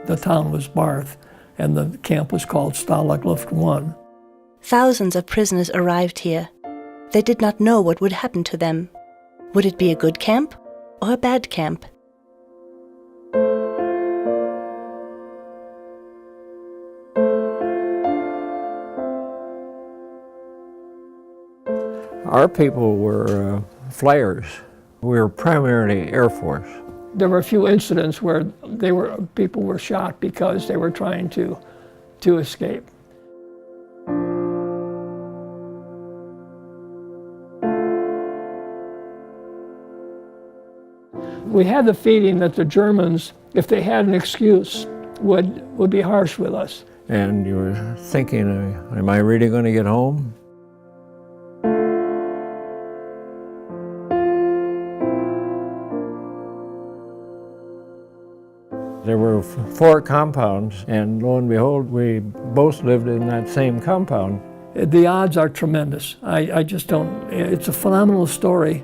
The town was Barth, and the camp was called Stalag Luft I. Thousands of prisoners arrived here. They did not know what would happen to them. Would it be a good camp or a bad camp? Our people were flyers. We were primarily Air Force. There were a few incidents where people were shot because they were trying to escape. We had the feeling that the Germans, if they had an excuse, would be harsh with us. And you were thinking, am I really going to get home? There were 4 compounds, and lo and behold, we both lived in that same compound. The odds are tremendous. I just don't, it's a phenomenal story.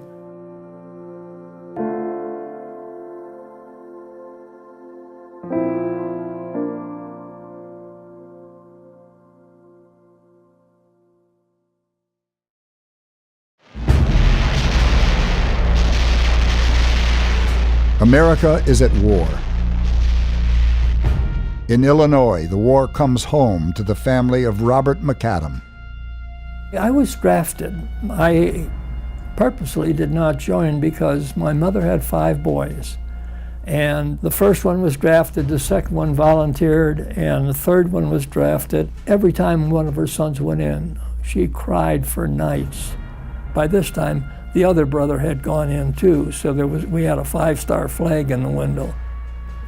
America is at war. In Illinois, the war comes home to the family of Robert McAdam. I was drafted. I purposely did not join because my mother had 5 boys. And the first one was drafted, the second one volunteered, and the third one was drafted. Every time one of her sons went in, she cried for nights. By this time, the other brother had gone in too, so we had a 5-star flag in the window.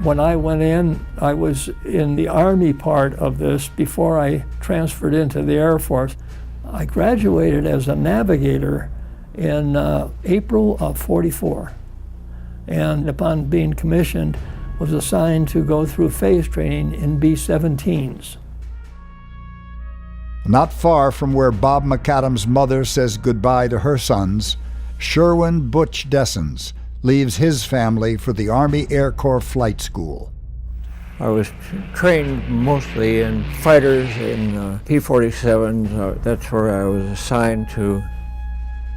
When I went in, I was in the Army part of this before I transferred into the Air Force. I graduated as a navigator in April of '44, and upon being commissioned, was assigned to go through phase training in B-17s. Not far from where Bob McAdam's mother says goodbye to her sons, Sherwin Butch Desens leaves his family for the Army Air Corps Flight School. I was trained mostly in fighters, in P-47s. That's where I was assigned to.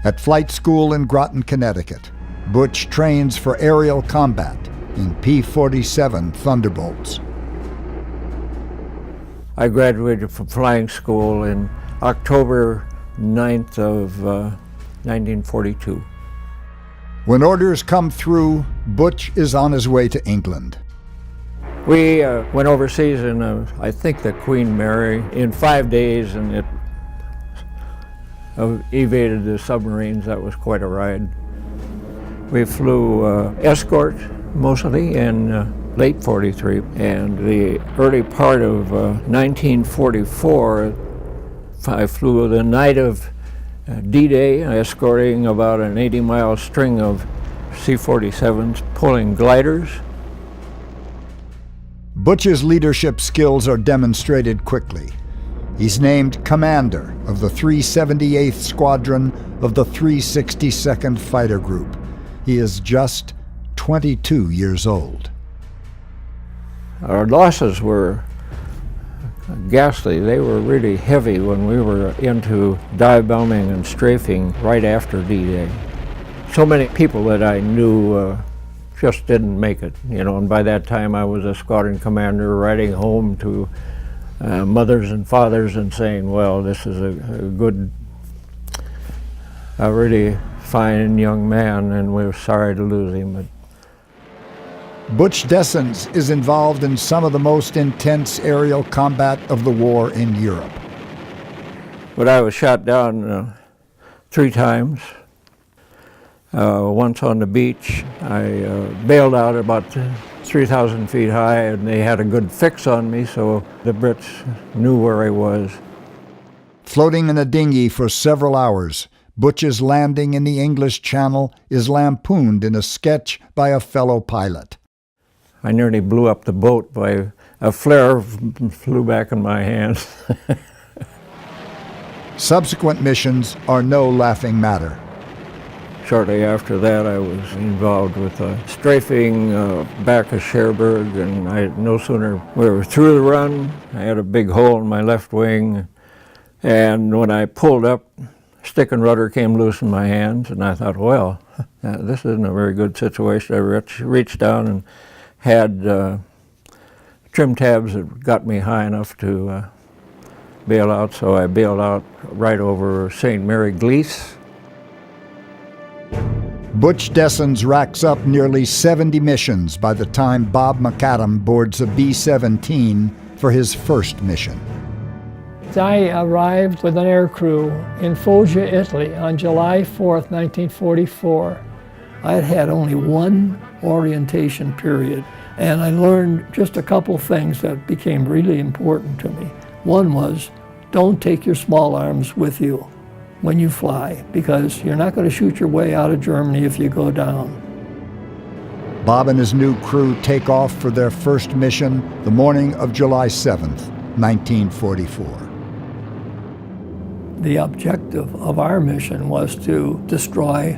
At flight school in Groton, Connecticut, Butch trains for aerial combat in P-47 Thunderbolts. I graduated from flying school in October 9th of 1942. When orders come through, Butch is on his way to England. We went overseas in, I think, the Queen Mary in 5 days, and it evaded the submarines. That was quite a ride. We flew escort mostly in late '43, and the early part of 1944, I flew the night of D-Day, escorting about an 80-mile string of C-47s pulling gliders. Butch's leadership skills are demonstrated quickly. He's named commander of the 378th Squadron of the 362nd Fighter Group. He is just 22 years old. Our losses were ghastly. They were really heavy when we were into dive bombing and strafing right after D-Day. So many people that I knew just didn't make it, and by that time I was a squadron commander writing home to mothers and fathers and saying, well, this is a really fine young man, and we're sorry to lose him. But Butch Desens is involved in some of the most intense aerial combat of the war in Europe. But I was shot down 3 times. Once on the beach. I bailed out about 3,000 feet high, and they had a good fix on me, so the Brits knew where I was. Floating in a dinghy for several hours, Butch's landing in the English Channel is lampooned in a sketch by a fellow pilot. I nearly blew up the boat by a flare flew back in my hands. Subsequent missions are no laughing matter. Shortly after that, I was involved with strafing back of Cherbourg, and no sooner we were through the run, I had a big hole in my left wing, and when I pulled up, stick and rudder came loose in my hands, and I thought, well, this isn't a very good situation. I reached down and had trim tabs that got me high enough to bail out, so I bailed out right over St. Mary Glees. Butch Desens racks up nearly 70 missions by the time Bob McAdam boards a B-17 for his first mission. I arrived with an air crew in Foggia, Italy on July 4th, 1944. I had had only one orientation period, and I learned just a couple things that became really important to me. One was, don't take your small arms with you when you fly, because you're not going to shoot your way out of Germany if you go down. Bob and his new crew take off for their first mission the morning of July 7th, 1944. The objective of our mission was to destroy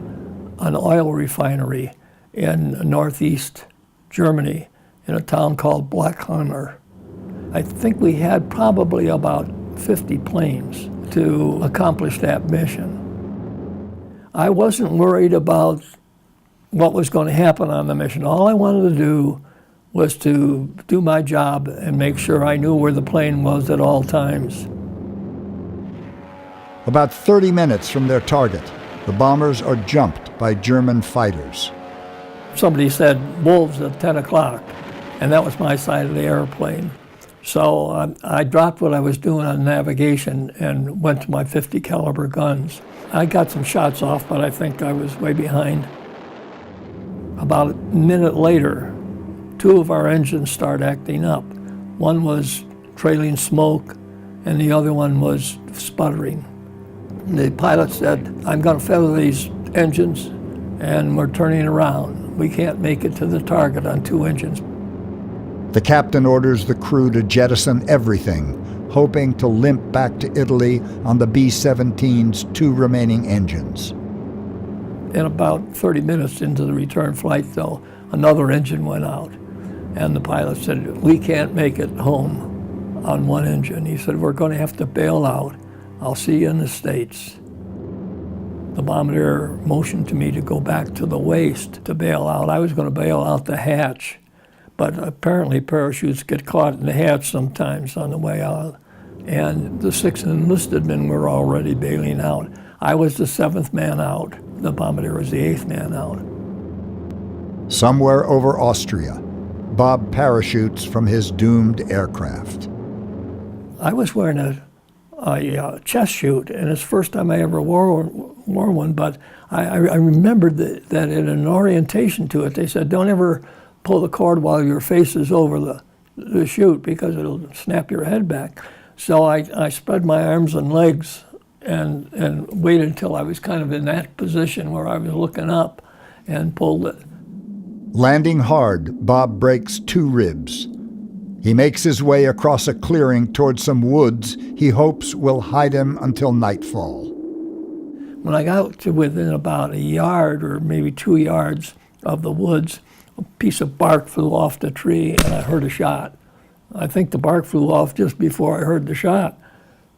an oil refinery in northeast Germany in a town called Blechhammer. I think we had probably about 50 planes to accomplish that mission. I wasn't worried about what was going to happen on the mission. All I wanted to do was to do my job and make sure I knew where the plane was at all times. About 30 minutes from their target, the bombers are jumped by German fighters. Somebody said, wolves at 10 o'clock, and that was my side of the airplane. So I dropped what I was doing on navigation and went to my 50 caliber guns. I got some shots off, but I think I was way behind. About a minute later, two of our engines start acting up. One was trailing smoke, and the other one was sputtering. The pilot said, I'm going to feather these engines, and we're turning around. We can't make it to the target on two engines. The captain orders the crew to jettison everything, hoping to limp back to Italy on the B-17's two remaining engines. In about 30 minutes into the return flight, though, another engine went out. And the pilot said, we can't make it home on one engine. He said, we're going to have to bail out. I'll see you in the States. The bombardier motioned to me to go back to the waist to bail out. I was going to bail out the hatch, but apparently parachutes get caught in the hatch sometimes on the way out. And the 6 enlisted men were already bailing out. I was the 7th man out. The bombardier was the 8th man out. Somewhere over Austria, Bob parachutes from his doomed aircraft. I was wearing a chest chute, and it's the first time I ever wore one, but I remembered that in an orientation to it, they said, don't ever pull the cord while your face is over the chute because it'll snap your head back. So I spread my arms and legs and waited until I was kind of in that position where I was looking up and pulled it. Landing hard, Bob breaks 2 ribs. He makes his way across a clearing towards some woods he hopes will hide him until nightfall. When I got to within about a yard or maybe 2 yards of the woods, a piece of bark flew off the tree and I heard a shot. I think the bark flew off just before I heard the shot.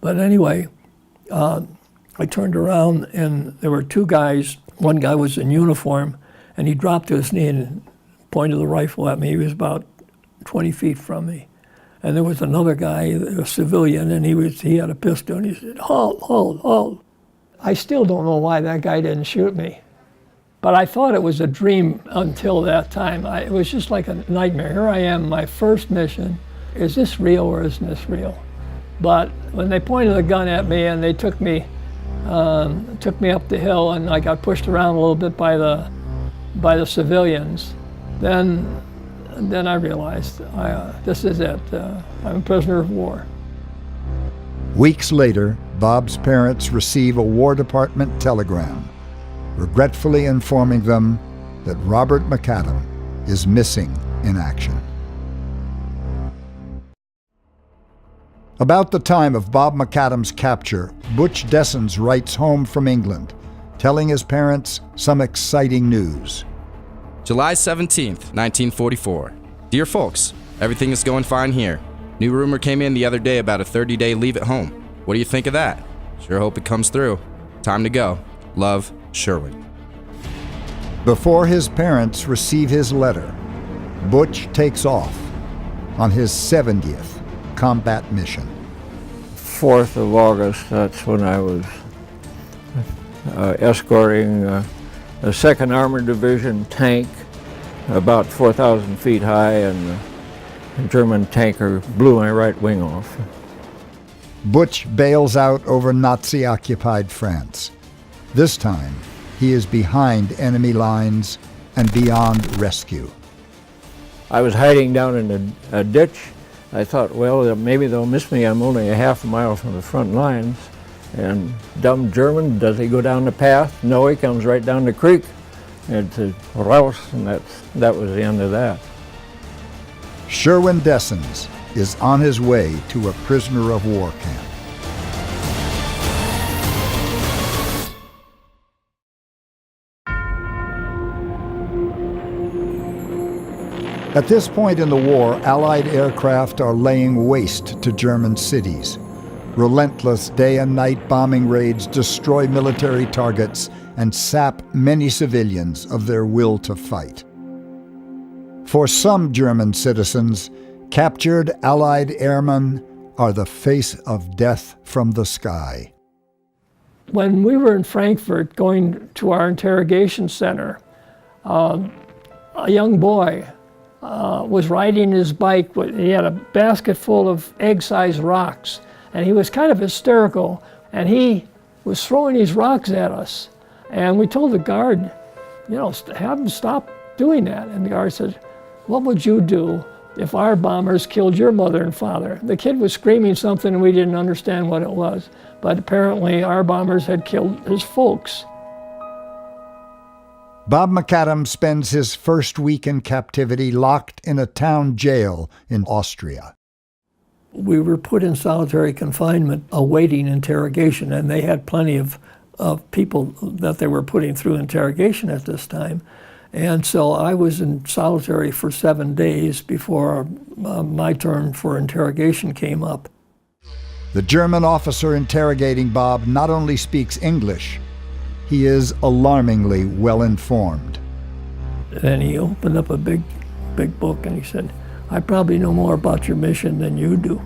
But anyway, I turned around and there were 2 guys. One guy was in uniform and he dropped to his knee and pointed the rifle at me. He was about 20 feet from me. And there was another guy, a civilian, and he had a pistol, and he said, halt, halt, halt. I still don't know why that guy didn't shoot me. But I thought it was a dream until that time. It was just like a nightmare. Here I am, my first mission. Is this real or isn't this real? But when they pointed the gun at me and they took me up the hill and I got pushed around a little bit by the civilians, then I realized, this is it. I'm a prisoner of war. Weeks later, Bob's parents receive a War Department telegram, regretfully informing them that Robert McAdam is missing in action. About the time of Bob McAdam's capture, Butch Desens writes home from England, telling his parents some exciting news. July 17th, 1944. Dear folks, everything is going fine here. New rumor came in the other day about a 30-day leave at home. What do you think of that? Sure hope it comes through. Time to go. Love, Sherwin. Before his parents receive his letter, Butch takes off on his 70th combat mission. 4th of August, that's when I was escorting a 2nd Armored Division tank about 4,000 feet high, and a German tanker blew my right wing off. Butch bails out over Nazi-occupied France. This time, he is behind enemy lines and beyond rescue. I was hiding down in a ditch. I thought, well, maybe they'll miss me. I'm only a half a mile from the front lines. And dumb German, does he go down the path? No, he comes right down the creek. It's a raus, and that was the end of that. Sherwin Desens is on his way to a prisoner of war camp. At this point in the war, Allied aircraft are laying waste to German cities. Relentless day and night bombing raids destroy military targets and sap many civilians of their will to fight. For some German citizens, captured Allied airmen are the face of death from the sky. When we were in Frankfurt going to our interrogation center, a young boy was riding his bike. He had a basket full of egg-sized rocks, and he was kind of hysterical, and he was throwing these rocks at us. And we told the guard, have him stop doing that. And the guard said, what would you do if our bombers killed your mother and father? The kid was screaming something and we didn't understand what it was, but apparently our bombers had killed his folks. Bob McAdam spends his first week in captivity locked in a town jail in Austria. We were put in solitary confinement awaiting interrogation, and they had plenty of people that they were putting through interrogation at this time. And so I was in solitary for 7 days before my turn for interrogation came up. The German officer interrogating Bob not only speaks English, he is alarmingly well informed. And he opened up a big book and he said, I probably know more about your mission than you do.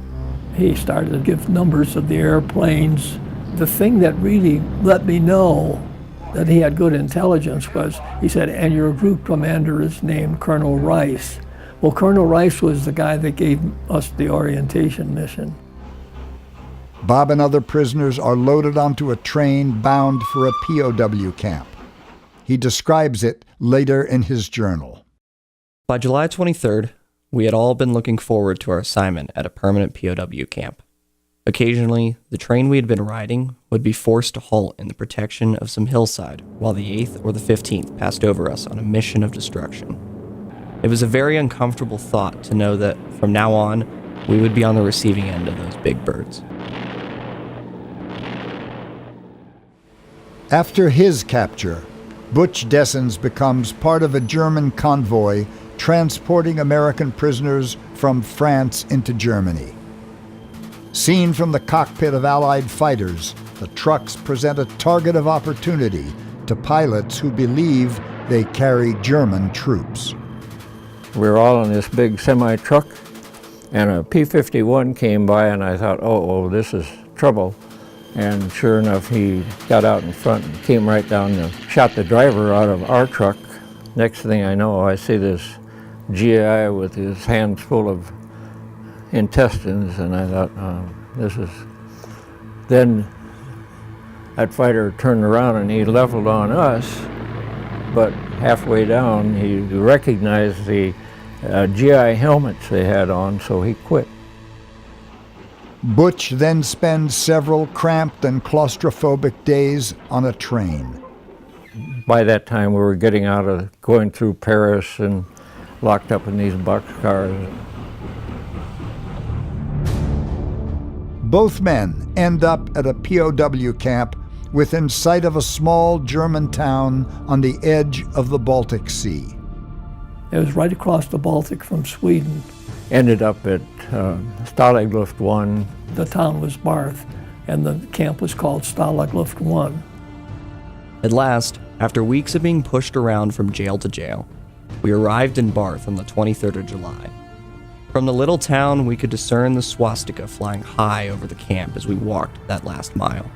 He started to give numbers of the airplanes. The thing that really let me know that he had good intelligence was, he said, and your group commander is named Colonel Rice. Well, Colonel Rice was the guy that gave us the orientation mission. Bob and other prisoners are loaded onto a train bound for a POW camp. He describes it later in his journal. By July 23rd, we had all been looking forward to our assignment at a permanent POW camp. Occasionally, the train we had been riding would be forced to halt in the protection of some hillside while the 8th or the 15th passed over us on a mission of destruction. It was a very uncomfortable thought to know that from now on, we would be on the receiving end of those big birds. After his capture, Butch Desens becomes part of a German convoy transporting American prisoners from France into Germany. Seen from the cockpit of Allied fighters, the trucks present a target of opportunity to pilots who believe they carry German troops. We were all in this big semi-truck, and a P-51 came by, and I thought, oh, this is trouble. And sure enough, he got out in front and came right down and shot the driver out of our truck. Next thing I know, I see this GI with his hands full of intestines, and I thought, this is... Then that fighter turned around and he leveled on us, but halfway down he recognized the GI helmets they had on, so he quit. Butch then spends several cramped and claustrophobic days on a train. By that time we were going through Paris and locked up in these boxcars. Both men end up at a POW camp within sight of a small German town on the edge of the Baltic Sea. It was right across the Baltic from Sweden. Ended up at Stalag Luft I. The town was Barth, and the camp was called Stalag Luft I. At last, after weeks of being pushed around from jail to jail, we arrived in Barth on the 23rd of July. From the little town, we could discern the swastika flying high over the camp as we walked that last mile.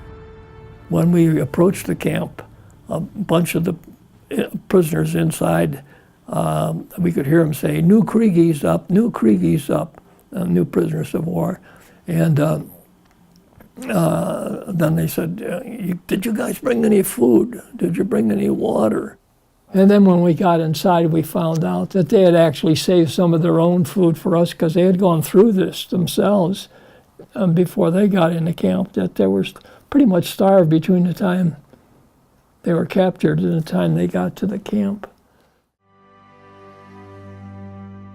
When we approached the camp, a bunch of the prisoners inside, we could hear them say, "New Kriegies up, new Kriegies up," new prisoners of war. And then they said, "Did you guys bring any food? Did you bring any water?" And then when we got inside, we found out that they had actually saved some of their own food for us because they had gone through this themselves before they got into camp, that they were pretty much starved between the time they were captured and the time they got to the camp.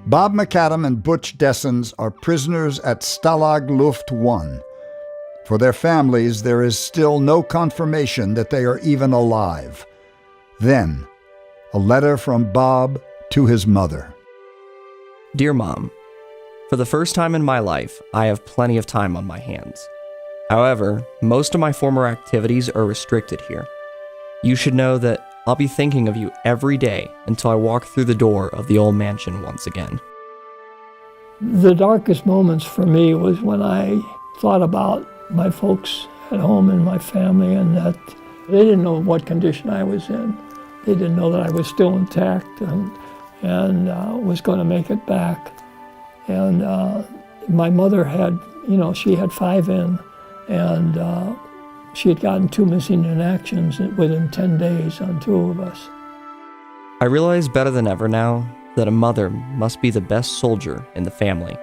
Bob McAdam and Butch Desens are prisoners at Stalag Luft I. For their families, there is still no confirmation that they are even alive. Then, a letter from Bob to his mother. Dear Mom, for the first time in my life, I have plenty of time on my hands. However, most of my former activities are restricted here. You should know that I'll be thinking of you every day until I walk through the door of the old mansion once again. The darkest moments for me was when I thought about my folks at home and my family, and that they didn't know what condition I was in. They didn't know that I was still intact and was going to make it back. And my mother had, she had 5 in, and she had gotten 2 missing in actions within 10 days on 2 of us. I realize better than ever now that a mother must be the best soldier in the family.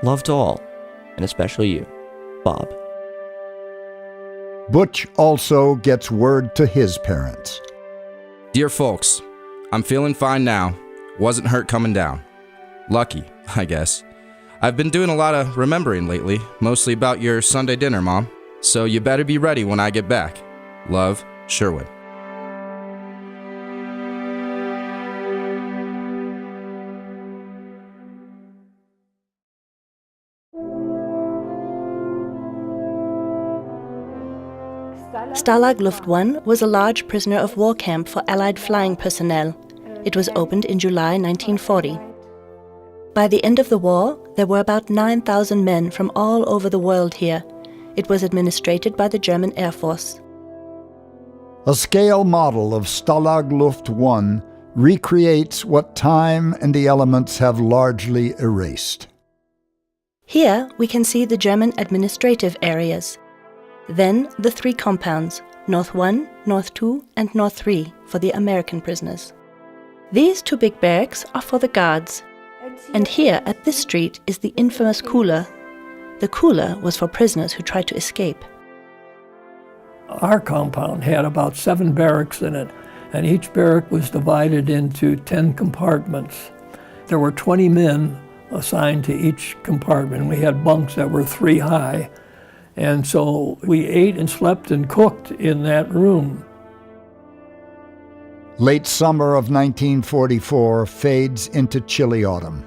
Love to all, and especially you, Bob. Butch also gets word to his parents. Dear folks, I'm feeling fine now. Wasn't hurt coming down. Lucky, I guess. I've been doing a lot of remembering lately, mostly about your Sunday dinner, Mom. So you better be ready when I get back. Love, Sherwin. Stalag Luft I was a large prisoner of war camp for Allied flying personnel. It was opened in July 1940. By the end of the war, there were about 9,000 men from all over the world here. It was administrated by the German Air Force. A scale model of Stalag Luft I recreates what time and the elements have largely erased. Here we can see the German administrative areas. Then the 3 compounds, North 1, North 2 and North 3 for the American prisoners. These 2 big barracks are for the guards. And here at this street is the infamous cooler. The cooler was for prisoners who tried to escape. Our compound had about 7 barracks in it, and each barrack was divided into 10 compartments. There were 20 men assigned to each compartment. We had bunks that were 3 high, and so we ate and slept and cooked in that room. Late summer of 1944 fades into chilly autumn.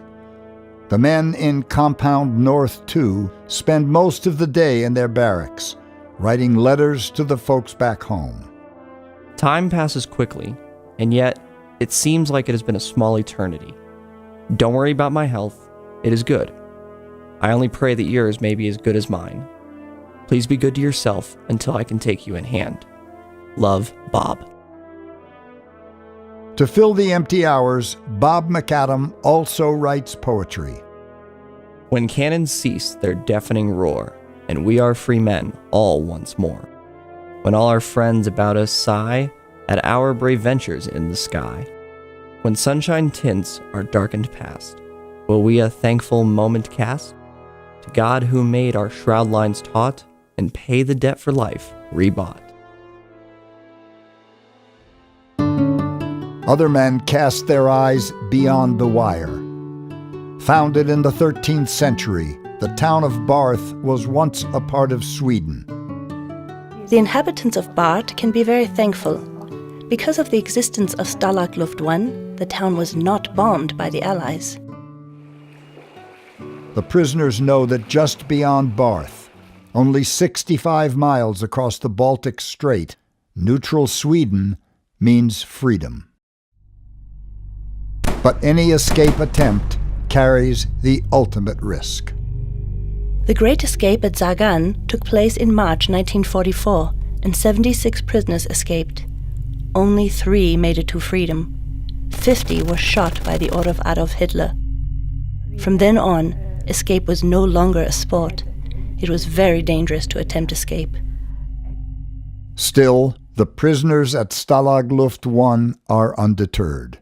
The men in Compound North 2 spend most of the day in their barracks, writing letters to the folks back home. Time passes quickly, and yet it seems like it has been a small eternity. Don't worry about my health. It is good. I only pray that yours may be as good as mine. Please be good to yourself until I can take you in hand. Love, Bob. To fill the empty hours, Bob McAdam also writes poetry. When cannons cease their deafening roar, and we are free men all once more. When all our friends about us sigh at our brave ventures in the sky. When sunshine tints our darkened past, will we a thankful moment cast to God who made our shroud lines taut and pay the debt for life rebought. Other men cast their eyes beyond the wire. Founded in the 13th century, the town of Barth was once a part of Sweden. The inhabitants of Barth can be very thankful. Because of the existence of Stalag Luft I, the town was not bombed by the Allies. The prisoners know that just beyond Barth, only 65 miles across the Baltic Strait, neutral Sweden means freedom. But any escape attempt carries the ultimate risk. The Great Escape at Sagan took place in March 1944, and 76 prisoners escaped. Only 3 made it to freedom. 50 were shot by the order of Adolf Hitler. From then on, escape was no longer a sport. It was very dangerous to attempt escape. Still, the prisoners at Stalag Luft I are undeterred.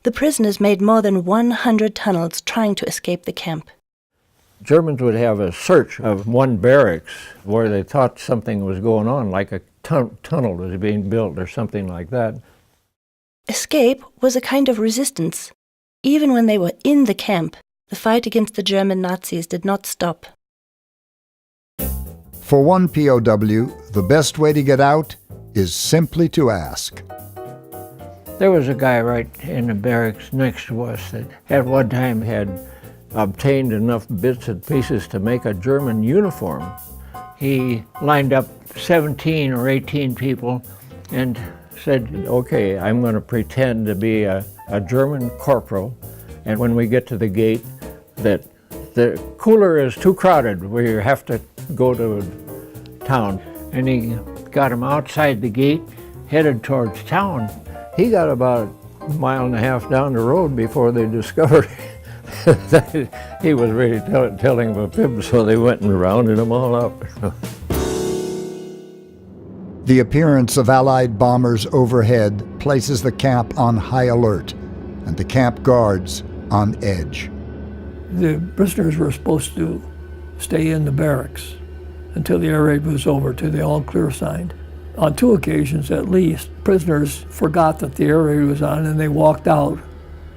The prisoners made more than 100 tunnels trying to escape the camp. Germans would have a search of one barracks where they thought something was going on, like a tunnel was being built or something like that. Escape was a kind of resistance. Even when they were in the camp, the fight against the German Nazis did not stop. For one POW, the best way to get out is simply to ask. There was a guy right in the barracks next to us that at one time had obtained enough bits and pieces to make a German uniform. He lined up 17 or 18 people and said, okay, I'm going to pretend to be a German corporal, and when we get to the gate, that the cooler is too crowded, where you have to go to town. And he got him outside the gate, headed towards town. He got about a mile and a half down the road before they discovered that he was really telling them a fib, so they went and rounded them all up. The appearance of Allied bombers overhead places the camp on high alert and the camp guards on edge. The prisoners were supposed to stay in the barracks until the air raid was over, till the all clear signed. On 2 occasions at least, prisoners forgot that the air raid was on and they walked out,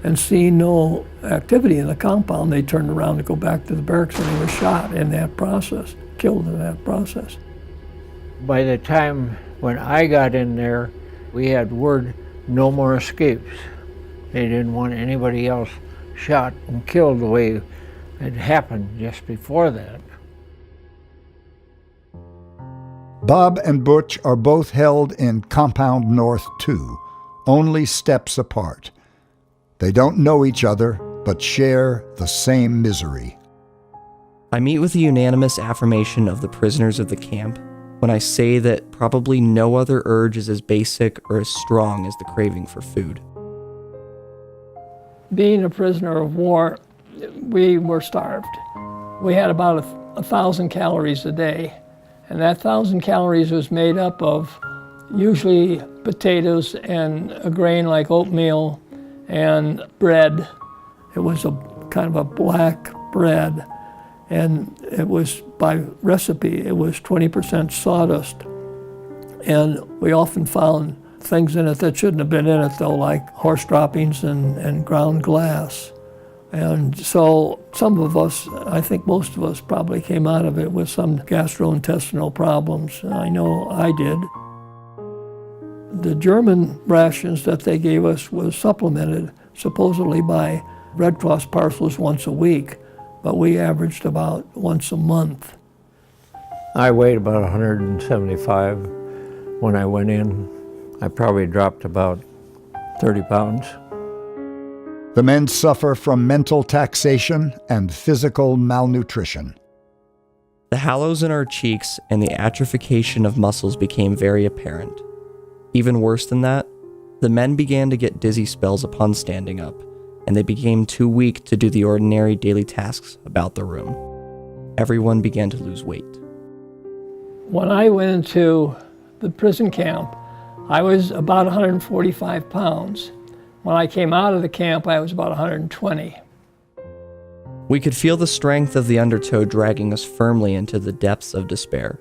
and seeing no activity in the compound, they turned around to go back to the barracks, and they were shot in that process, killed in that process. By the time when I got in there, we had word no more escapes. They didn't want anybody else shot and killed the way it had happened just before that. Bob and Butch are both held in Compound North 2, only steps apart. They don't know each other, but share the same misery. I meet with a unanimous affirmation of the prisoners of the camp when I say that probably no other urge is as basic or as strong as the craving for food. Being a prisoner of war, we were starved. We had about 1,000 calories a day, and that 1,000 calories was made up of usually potatoes and a grain like oatmeal and bread. It was a kind of a black bread, and it was by recipe. It was 20% sawdust, and we often found things in it that shouldn't have been in it, though, like horse droppings and ground glass. And so some of us, I think most of us, probably came out of it with some gastrointestinal problems. I know I did. The German rations that they gave us was supplemented supposedly by Red Cross parcels once a week, but we averaged about once a month. I weighed about 175 when I went in. I probably dropped about 30 pounds. The men suffer from mental taxation and physical malnutrition. The hollows in our cheeks and the atrophication of muscles became very apparent. Even worse than that, the men began to get dizzy spells upon standing up, and they became too weak to do the ordinary daily tasks about the room. Everyone began to lose weight. When I went into the prison camp, I was about 145 pounds. When I came out of the camp, I was about 120. We could feel the strength of the undertow dragging us firmly into the depths of despair,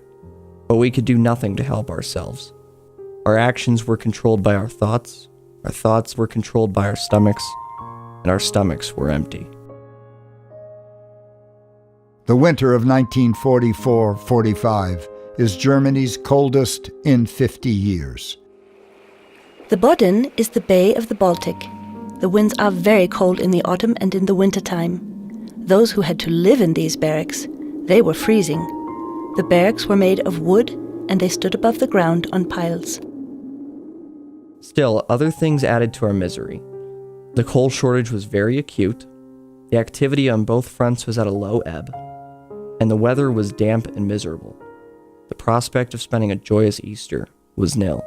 but we could do nothing to help ourselves. Our actions were controlled by our thoughts were controlled by our stomachs, and our stomachs were empty. The winter of 1944-45 is Germany's coldest in 50 years. The Bodden is the bay of the Baltic. The winds are very cold in the autumn and in the wintertime. Those who had to live in these barracks, they were freezing. The barracks were made of wood and they stood above the ground on piles. Still, other things added to our misery. The coal shortage was very acute, the activity on both fronts was at a low ebb, and the weather was damp and miserable. The prospect of spending a joyous Easter was nil.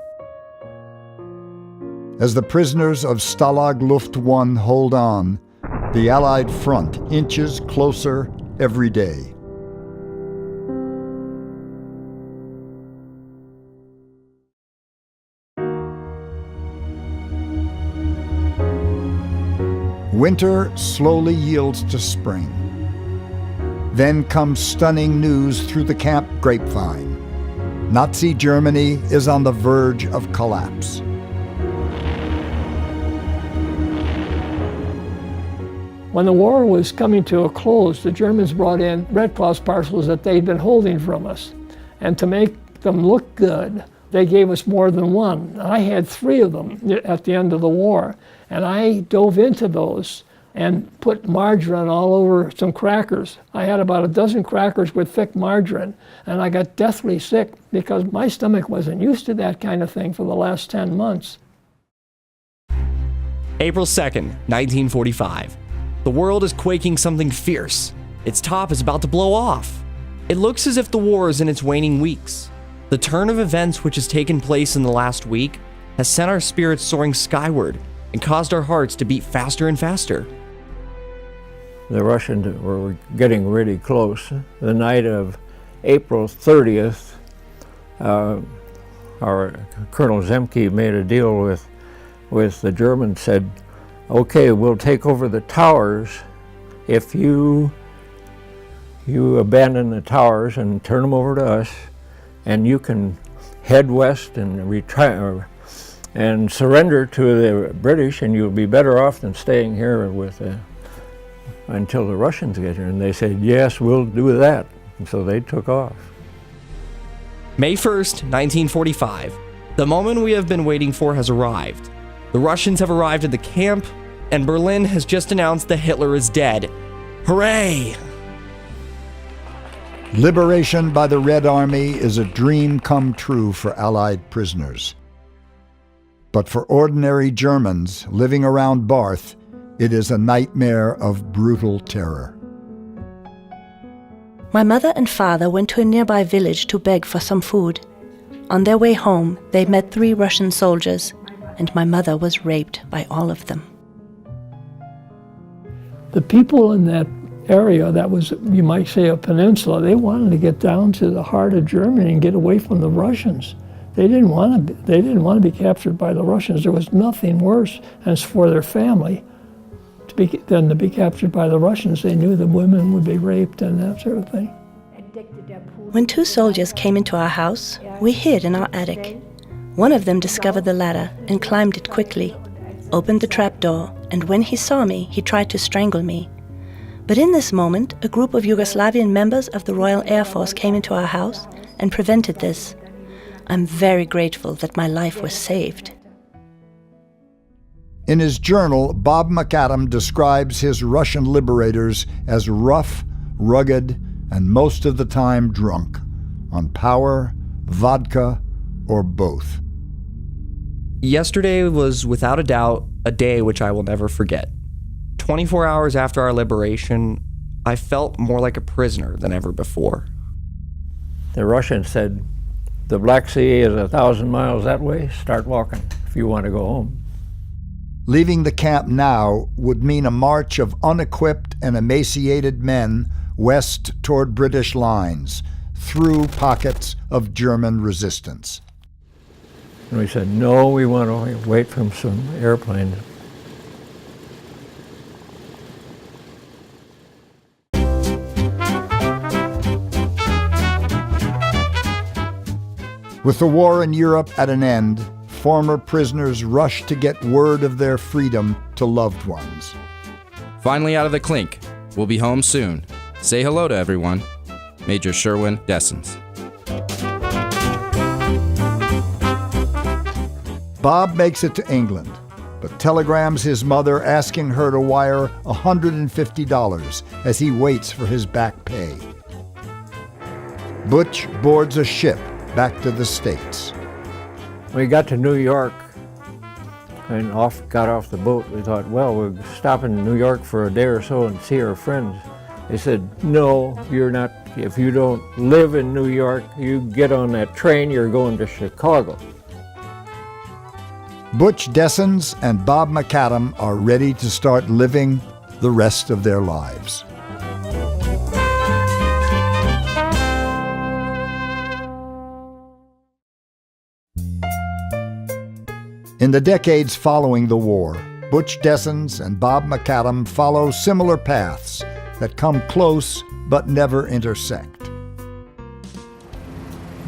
As the prisoners of Stalag Luft I hold on, the Allied front inches closer every day. Winter slowly yields to spring. Then comes stunning news through the camp grapevine. Nazi Germany is on the verge of collapse. When the war was coming to a close, the Germans brought in Red Cross parcels that they'd been holding from us. And to make them look good, they gave us more than one. I had 3 of them at the end of the war. And I dove into those and put margarine all over some crackers. I had about a dozen crackers with thick margarine, and I got deathly sick because my stomach wasn't used to that kind of thing for the last 10 months. April 2nd, 1945. The world is quaking something fierce. Its top is about to blow off. It looks as if the war is in its waning weeks. The turn of events which has taken place in the last week has sent our spirits soaring skyward and caused our hearts to beat faster and faster. The Russians were getting really close. The night of April 30th, our Colonel Zemke made a deal with the Germans, said, okay, we'll take over the towers if you abandon the towers and turn them over to us, and you can head west and retire and surrender to the British, and you'll be better off than staying here until the Russians get here. And they said, yes, we'll do that. And so they took off. May 1st, 1945. The moment we have been waiting for has arrived. The Russians have arrived at the camp, and Berlin has just announced that Hitler is dead. Hooray! Liberation by the Red Army is a dream come true for Allied prisoners. But for ordinary Germans living around Barth, it is a nightmare of brutal terror. My mother and father went to a nearby village to beg for some food. On their way home, they met 3 Russian soldiers, and my mother was raped by all of them. The people in that area, that was, you might say, a peninsula, they wanted to get down to the heart of Germany and get away from the Russians. They didn't want to be captured by the Russians. There was nothing worse as for their family than to be captured by the Russians. They knew the women would be raped and that sort of thing. When 2 soldiers came into our house, we hid in our attic. One of them discovered the ladder and climbed it quickly, opened the trap door, and when he saw me, he tried to strangle me. But in this moment, a group of Yugoslavian members of the Royal Air Force came into our house and prevented this. I'm very grateful that my life was saved. In his journal, Bob McAdam describes his Russian liberators as rough, rugged, and most of the time drunk, on power, vodka, or both. Yesterday was without a doubt a day which I will never forget. 24 hours after our liberation, I felt more like a prisoner than ever before. The Russians said, the Black Sea is 1,000 miles that way. Start walking if you want to go home. Leaving the camp now would mean a march of unequipped and emaciated men west toward British lines, through pockets of German resistance. And we said, no, we want to wait for some airplane. With the war in Europe at an end, former prisoners rushed to get word of their freedom to loved ones. Finally out of the clink. We'll be home soon. Say hello to everyone. Major Sherwin, Desens. Bob makes it to England, but telegrams his mother asking her to wire $150 as he waits for his back pay. Butch boards a ship back to the States. We got to New York and got off the boat. We thought, well, we'll stop in New York for a day or so and see our friends. They said, no, you're not. If you don't live in New York, you get on that train, you're going to Chicago. Butch Desens and Bob McAdam are ready to start living the rest of their lives. In the decades following the war, Butch Desens and Bob McAdam follow similar paths that come close but never intersect.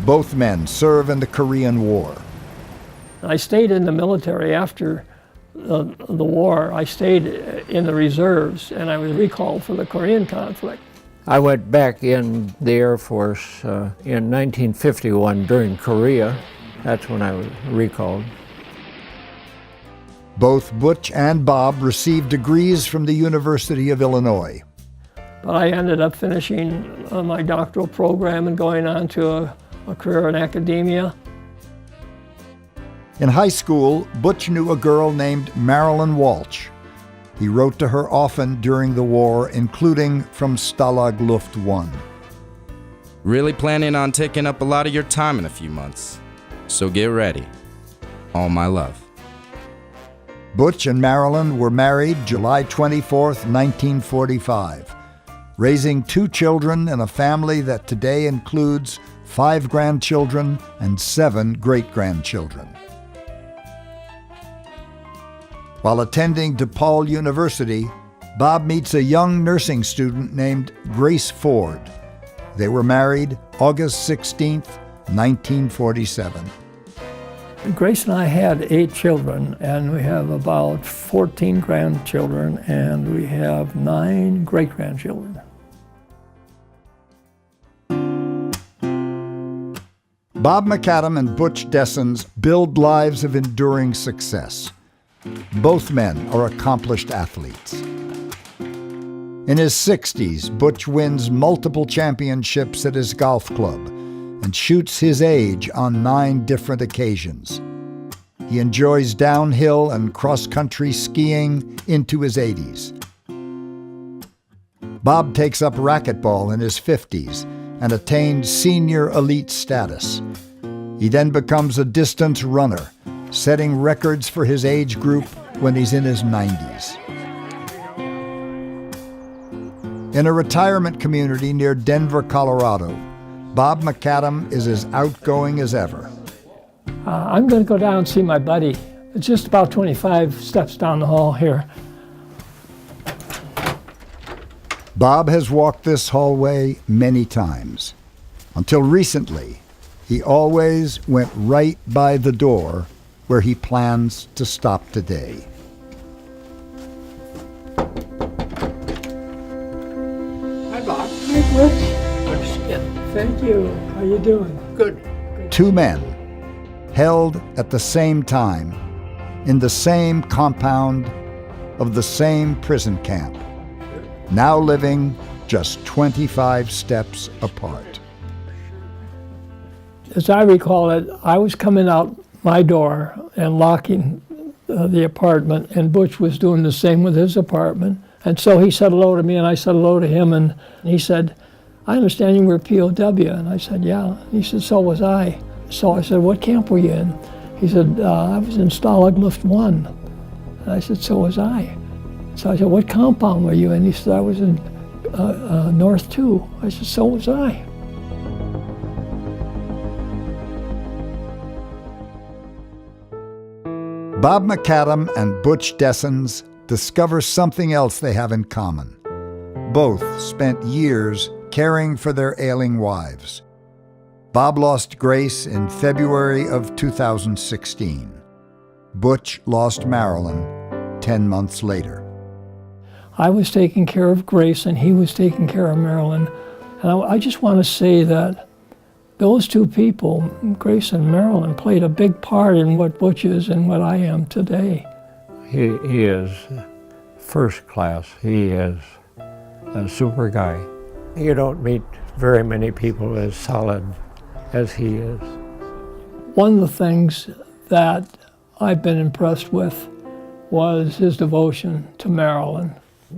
Both men serve in the Korean War. I stayed in the military after the war. I stayed in the reserves, and I was recalled for the Korean conflict. I went back in the Air Force in 1951 during Korea. That's when I was recalled. Both Butch and Bob received degrees from the University of Illinois. But I ended up finishing my doctoral program and going on to a career in academia. In high school, Butch knew a girl named Marilyn Walsh. He wrote to her often during the war, including from Stalag Luft I. Really planning on taking up a lot of your time in a few months. So get ready. All my love. Butch and Marilyn were married July 24, 1945, raising 2 children in a family that today includes 5 grandchildren and 7 great-grandchildren. While attending DePaul University, Bob meets a young nursing student named Grace Ford. They were married August 16, 1947. Grace and I had 8 children, and we have about 14 grandchildren, and we have 9 great-grandchildren. Bob McAdam and Butch Desens build lives of enduring success. Both men are accomplished athletes. In his 60s, Butch wins multiple championships at his golf club and shoots his age on 9 different occasions. He enjoys downhill and cross-country skiing into his 80s. Bob takes up racquetball in his 50s and attains senior elite status. He then becomes a distance runner, setting records for his age group when he's in his 90s. In a retirement community near Denver, Colorado, Bob McAdam is as outgoing as ever. I'm going to go down and see my buddy. It's just about 25 steps down the hall here. Bob has walked this hallway many times. Until recently, he always went right by the door where he plans to stop today. Hi, Bob. Hi, Butch. Thank you. How you doing? Good. 2 men, held at the same time, in the same compound of the same prison camp, now living just 25 steps apart. As I recall it, I was coming out my door and locking the apartment, and Butch was doing the same with his apartment. And so he said hello to me, and I said hello to him, and he said, I understand you were a POW. And I said, yeah. He said, so was I. So I said, what camp were you in? He said, I was in Stalag Luft I. And I said, so was I. So I said, what compound were you in? He said, I was in North 2. I said, so was I. Bob McAdam and Butch Desens discover something else they have in common. Both spent years caring for their ailing wives. Bob lost Grace in February of 2016. Butch lost Marilyn 10 months later. I was taking care of Grace, and he was taking care of Marilyn. And I just want to say that Those two people, Grace and Marilyn, played a big part in what Butch is and what I am today. He is first class. He is a super guy. You don't meet very many people as solid as he is. One of the things that I've been impressed with was his devotion to Marilyn.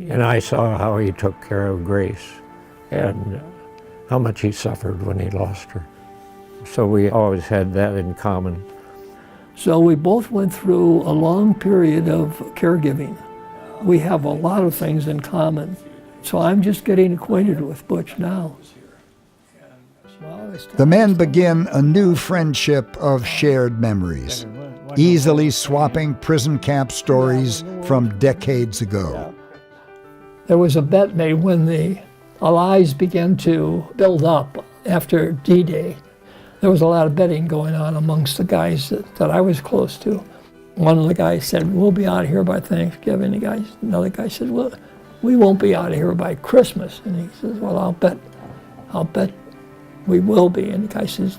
And I saw how he took care of Grace and how much he suffered when he lost her. So we always had that in common. So we both went through a long period of caregiving. We have a lot of things in common. So I'm just getting acquainted with Butch now. The men begin a new friendship of shared memories, easily swapping prison camp stories from decades ago. There was a bet made when the Allies began to build up after D-Day. There was a lot of betting going on amongst the guys that I was close to. One of the guys said, we'll be out of here by Thanksgiving. Another guy said, well, we won't be out of here by Christmas. And he says, well, I'll bet we will be. And the guy says,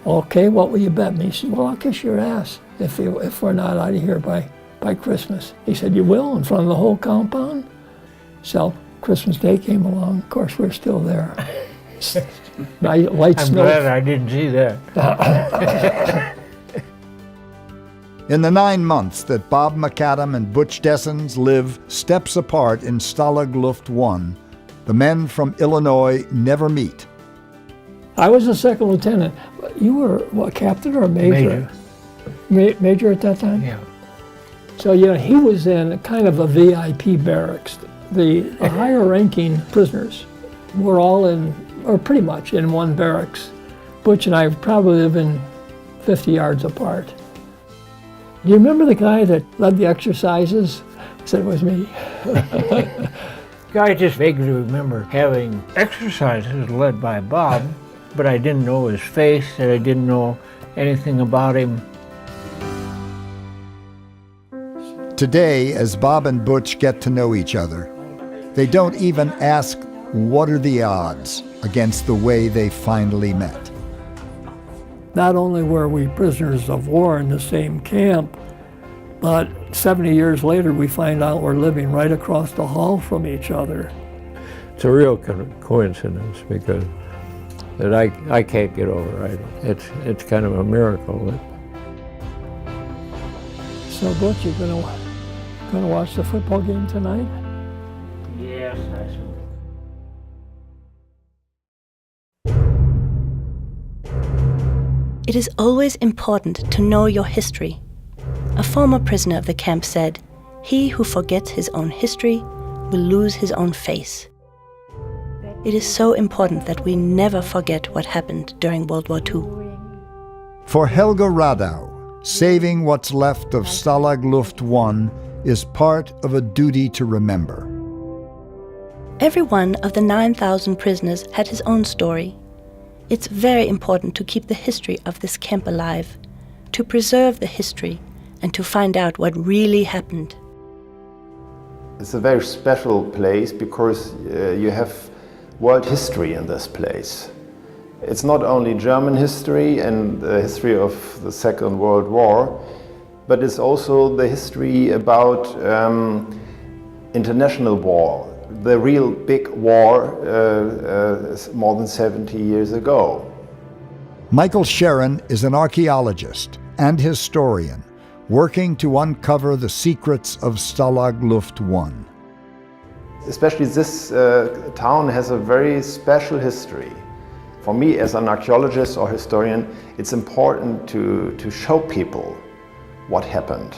okay, what will you bet me? He said, well, I'll kiss your ass if we're not out of here by Christmas. He said, you will, in front of the whole compound? So Christmas Day came along. Of course, we're still there. Light I'm snow. glad I didn't see that. In the 9 months that Bob McAdam and Butch Desens live steps apart in Stalag Luft I, the men from Illinois never meet. I was a second lieutenant. You were what, captain or major? Major at that time? Yeah. So he was in kind of a VIP barracks. The higher ranking prisoners were all in, or pretty much in one barracks. Butch and I probably live in 50 yards apart. Do you remember the guy that led the exercises? I said it was me. I just vaguely remember having exercises led by Bob, but I didn't know his face and I didn't know anything about him. Today, as Bob and Butch get to know each other, they don't even ask what are the odds against the way they finally met. Not only were we prisoners of war in the same camp, but 70 years later we find out we're living right across the hall from each other. It's a real coincidence because that I can't get over. It's kind of a miracle. So Butch, you gonna watch the football game tonight? Yes, I should. It is always important to know your history. A former prisoner of the camp said, "He who forgets his own history will lose his own face." It is so important that we never forget what happened during World War II. For Helga Radau, saving what's left of Stalag Luft I is part of a duty to remember. Every one of the 9,000 prisoners had his own story. It's very important to keep the history of this camp alive, to preserve the history, and to find out what really happened. It's a very special place because you have world history in this place. It's not only German history and the history of the Second World War, but it's also the history about international war, the real big war more than 70 years ago. Michael Sherwin is an archaeologist and historian working to uncover the secrets of Stalag Luft I. Especially this town has a very special history. For me as an archaeologist or historian, it's important to show people what happened.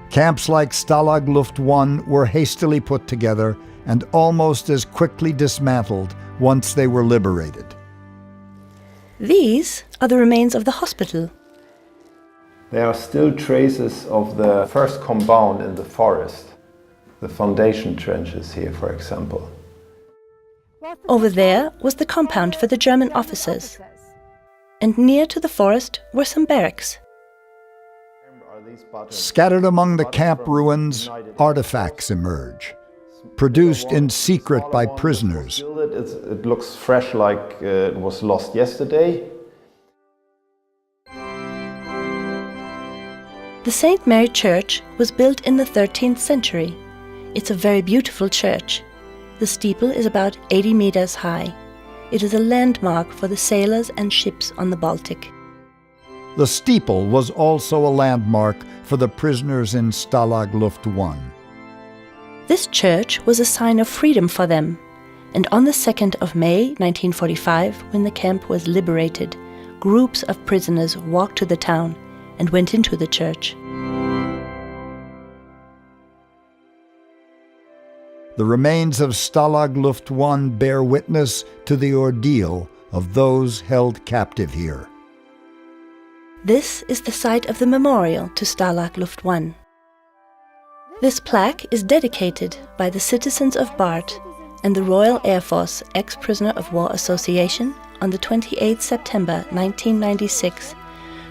Camps like Stalag Luft I were hastily put together and almost as quickly dismantled once they were liberated. These are the remains of the hospital. There are still traces of the first compound in the forest. The foundation trenches here, for example. Over there was the compound for the German officers. And near to the forest were some barracks. Scattered among the camp ruins, artifacts emerge. produced in secret by prisoners. It looks fresh, like it was lost yesterday. The St. Mary Church was built in the 13th century. It's a very beautiful church. The steeple is about 80 meters high. It is a landmark for the sailors and ships on the Baltic. The steeple was also a landmark for the prisoners in Stalag Luft I. This church was a sign of freedom for them, and on the 2nd of May 1945, when the camp was liberated, groups of prisoners walked to the town and went into the church. The remains of Stalag Luft I bear witness to the ordeal of those held captive here. This is the site of the memorial to Stalag Luft I. This plaque is dedicated by the citizens of Barth and the Royal Air Force Ex-Prisoner of War Association on the 28th September 1996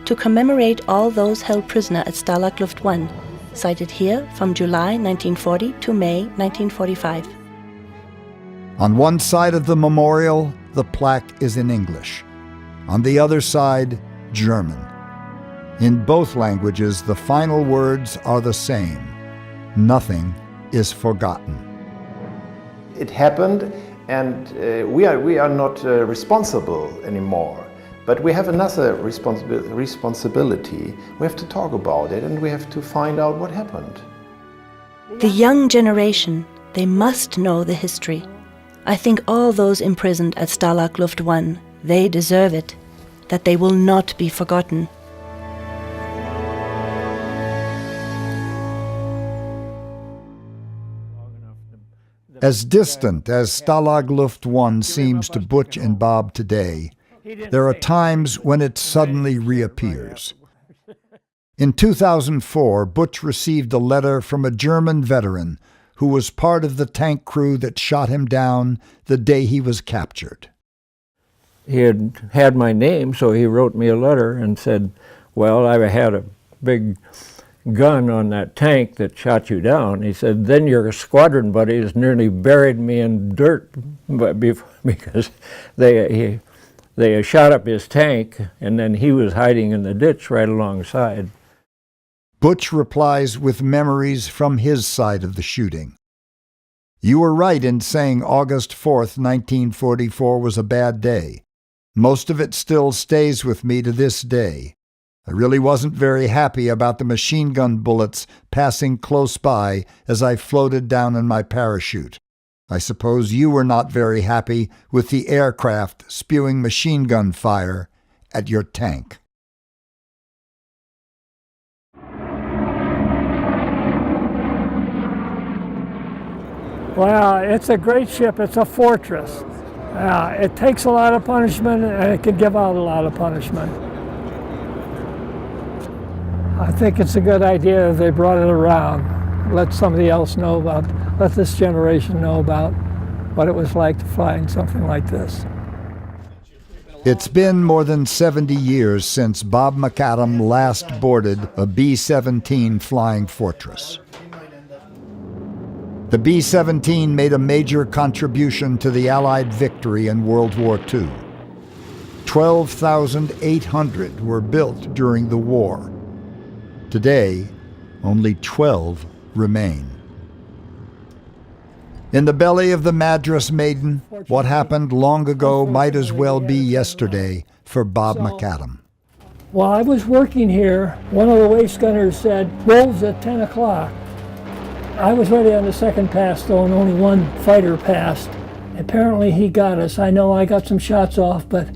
to commemorate all those held prisoner at Stalag Luft I, cited here from July 1940 to May 1945. On one side of the memorial, the plaque is in English. On the other side, German. In both languages, the final words are the same. Nothing is forgotten. It happened, and we are not responsible anymore. But we have another responsibility. We have to talk about it, and we have to find out what happened. The young generation, they must know the history. I think all those imprisoned at Stalag Luft I, they deserve it, that they will not be forgotten. As distant as Stalag Luft I seems to Butch and Bob today, there are times when it suddenly reappears. In 2004, Butch received a letter from a German veteran who was part of the tank crew that shot him down the day he was captured. He had my name, so he wrote me a letter and said, well, I had a big gun on that tank that shot you down. He said, then your squadron buddies nearly buried me in dirt because they shot up his tank, and then he was hiding in the ditch right alongside. Butch replies with memories from his side of the shooting. You were right in saying August 4th, 1944 was a bad day. Most of it still stays with me to this day. I really wasn't very happy about the machine gun bullets passing close by as I floated down in my parachute. I suppose you were not very happy with the aircraft spewing machine gun fire at your tank. Well, it's a great ship. It's a fortress. It takes a lot of punishment, and it can give out a lot of punishment. I think it's a good idea if they brought it around. Let somebody else know about, let this generation know about what it was like to fly in something like this. It's been more than 70 years since Bob McAdam last boarded a B-17 Flying Fortress. The B-17 made a major contribution to the Allied victory in World War II. 12,800 were built during the war. Today, only 12 remain. In the belly of the Madras Maiden, what happened long ago might as well be yesterday for Bob McAdam. While I was working here, one of the waist gunners said, "Wolves at 10 o'clock." I was ready on the second pass, though, and only one fighter passed. Apparently he got us. I know I got some shots off, but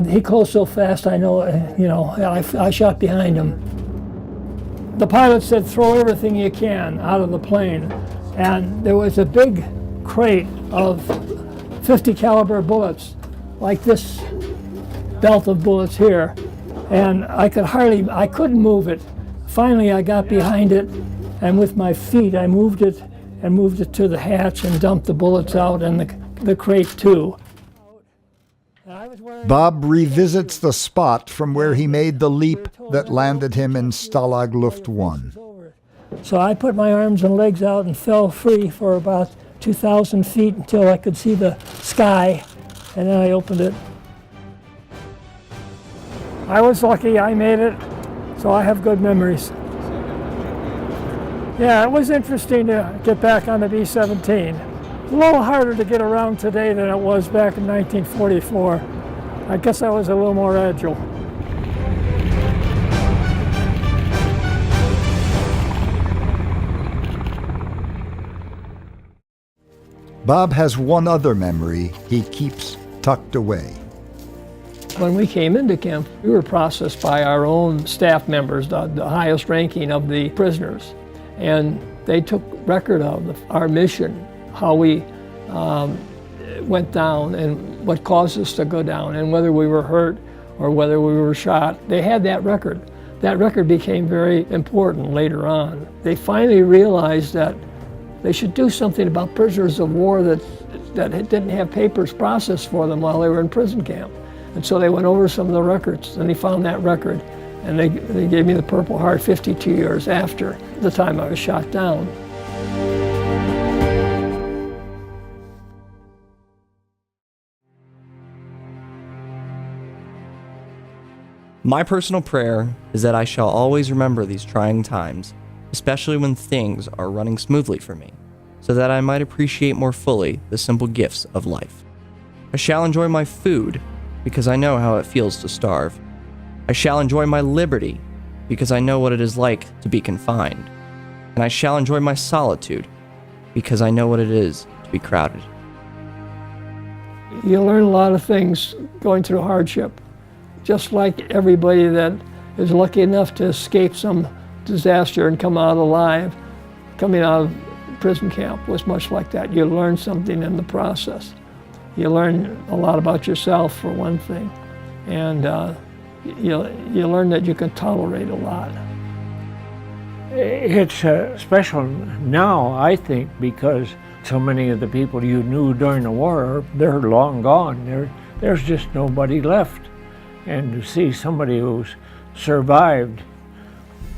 he closed so fast, I know, I shot behind him. The pilot said, throw everything you can out of the plane. And there was a big crate of 50 caliber bullets, like this belt of bullets here. And I couldn't move it. Finally, I got behind it, and with my feet, I moved it to the hatch and dumped the bullets out, and the crate too. Bob revisits the spot from where he made the leap that landed him in Stalag Luft I. So I put my arms and legs out and fell free for about 2,000 feet until I could see the sky, and then I opened it. I was lucky, I made it, so I have good memories. Yeah, it was interesting to get back on the B-17. A little harder to get around today than it was back in 1944. I guess I was a little more agile. Bob has one other memory he keeps tucked away. When we came into camp, we were processed by our own staff members, the highest ranking of the prisoners. And they took record of our mission, how we went down and what caused us to go down and whether we were hurt or whether we were shot. They had that record. That record became very important later on. They finally realized that they should do something about prisoners of war that didn't have papers processed for them while they were in prison camp. And so they went over some of the records, and they found that record, and they gave me the Purple Heart 52 years after the time I was shot down. My personal prayer is that I shall always remember these trying times, especially when things are running smoothly for me, so that I might appreciate more fully the simple gifts of life. I shall enjoy my food, because I know how it feels to starve. I shall enjoy my liberty, because I know what it is like to be confined. And I shall enjoy my solitude, because I know what it is to be crowded. You learn a lot of things going through hardship, just like everybody that is lucky enough to escape some disaster and come out alive. Coming out of prison camp was much like that. You learn something in the process. You learn a lot about yourself, for one thing, and you learn that you can tolerate a lot. It's special now, I think, because so many of the people you knew during the war, they're long gone. There's just nobody left. And to see somebody who's survived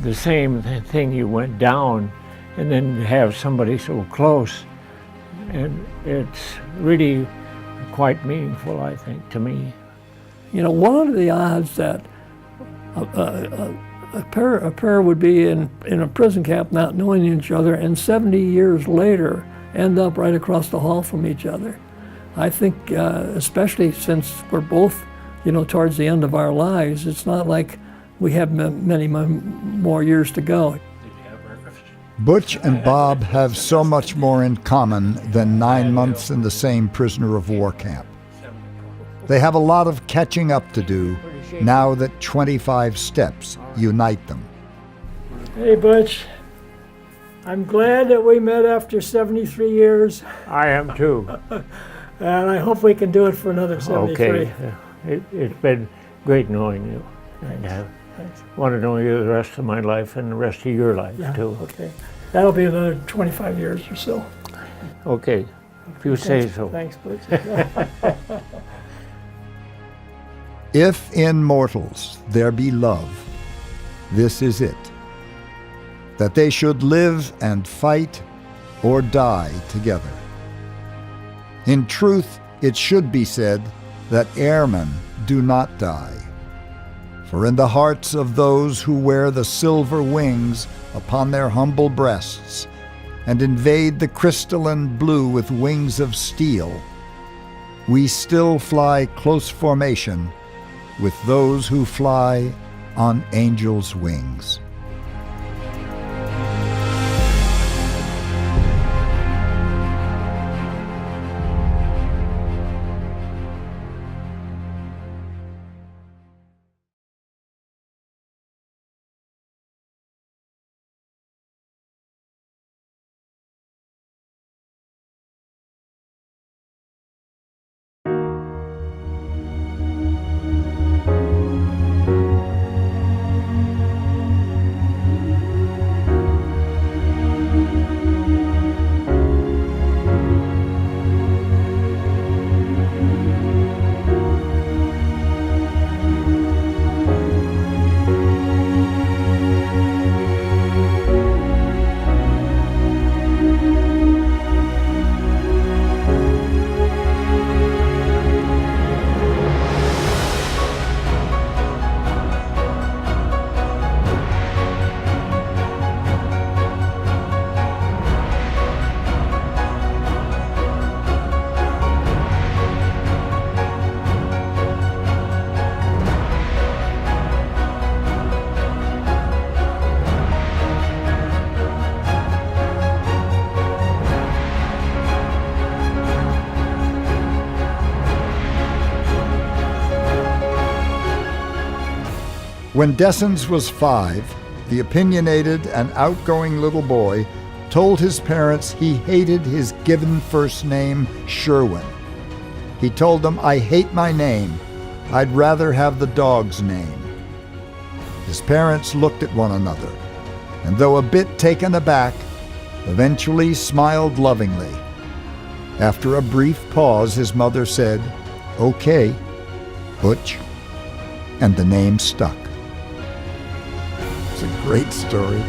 the same thing you went down, and then to have somebody so close, and it's really quite meaningful, I think, to me. You know, what are the odds that a pair would be in a prison camp not knowing each other and 70 years later end up right across the hall from each other? I think, especially since we're both, you know, towards the end of our lives, it's not like we have many more years to go. Butch and Bob have so much more in common than 9 months in the same prisoner of war camp. They have a lot of catching up to do now that 25 steps unite them. Hey, Butch. I'm glad that we met after 73 years, I am too. and I hope we can do it for another 73. Okay. It's been great knowing you. And I want to know you the rest of my life and the rest of your life, too. Okay. That'll be another 25 years or so. Okay, if you say so. Thanks, Butch. If in mortals there be love, this is it, that they should live and fight or die together. In truth, it should be said that airmen do not die. For in the hearts of those who wear the silver wings upon their humble breasts and invade the crystalline blue with wings of steel, we still fly close formation with those who fly on angels' wings. When Desens was 5, the opinionated and outgoing little boy told his parents he hated his given first name, Sherwin. He told them, "I hate my name. I'd rather have the dog's name." His parents looked at one another, and though a bit taken aback, eventually smiled lovingly. After a brief pause, his mother said, "Okay, Butch," and the name stuck. It's a great story.